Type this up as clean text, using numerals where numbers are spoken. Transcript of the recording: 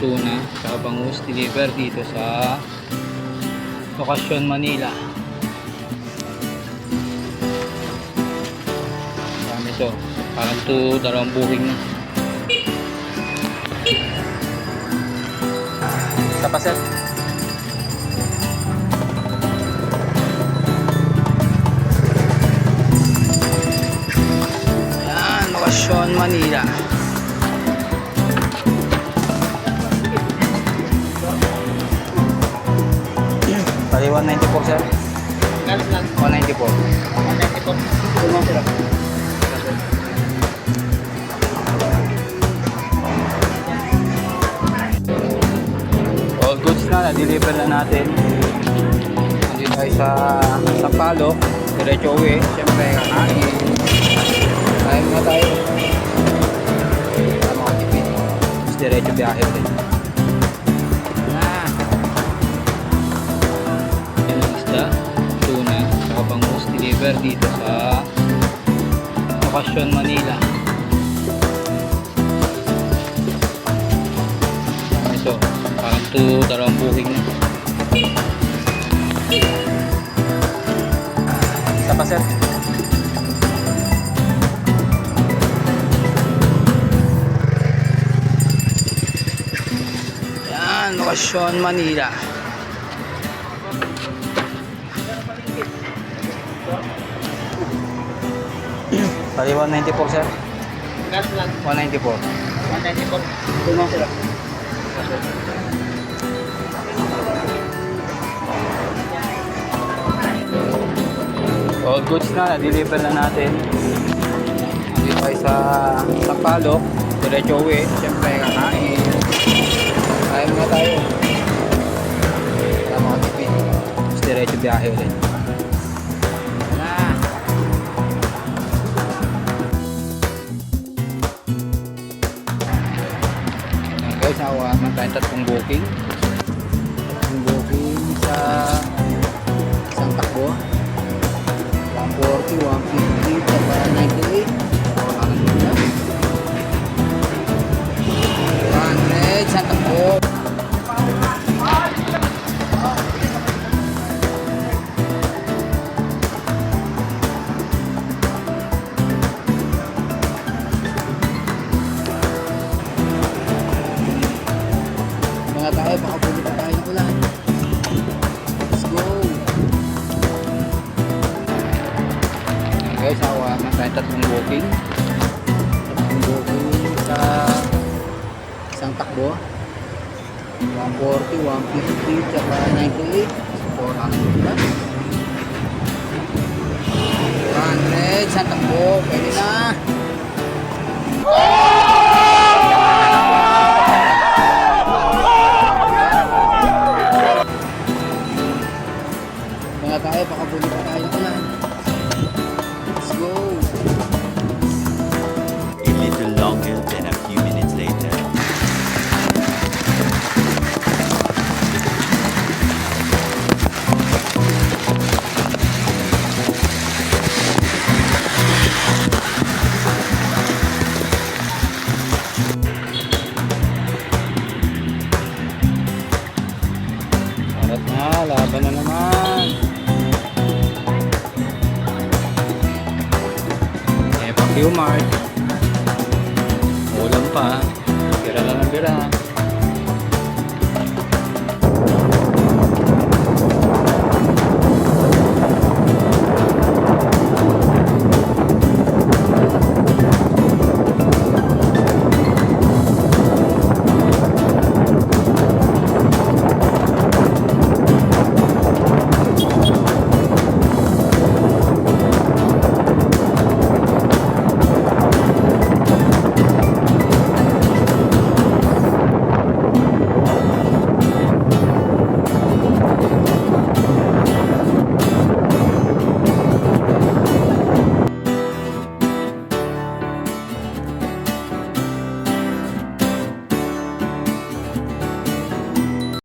tuna sa bangus deliver dito sa Lokasyon, Manila. Dami to, parang to dalawang buhing na. Isa pa sir. Yan, Lokasyon, Manila. Pali 194 sir. 194. 194. All goods na-deliver na natin. Nandito tayo sa Sampaloc. Diretso uwi. Siyempre kakain. Kain nga tayo. Para makatipid. Tapos diretso biyahe ulit. Tuna sa bangus deliver dito sa Lokasyon, Manila. Ito, parang to dalawang buhing na. Isa pa sir. Yan, Lokasyon, Manila. Pali 194 sir. 194. 194. Tulong sila. All goods na-deliver na natin. Nandito tayo sa Sampaloc. Diretso uwi. Siyempre kakain. Kain nga tayo. Para makatipid. Tapos diretso biyahe ulit. Guys, nakuha naman tayo tatlong booking sa isang takbo 140, 150, saka 98 100, isang takbo. Mga tayo, baka pwede pa tayo ng ulan. Let's go! Ayan guys, nakuha naman tayo tatlong booking sa isang takbo 140, 150, saka 98 400, isang takbo, pwede na. Mga tayo, baka pwede pa tayo ng ulan. Let's go! A little longer than a few minutes later. Arat na, laban na naman. Q-Mart. Ulam pa. Bira lang ang bira.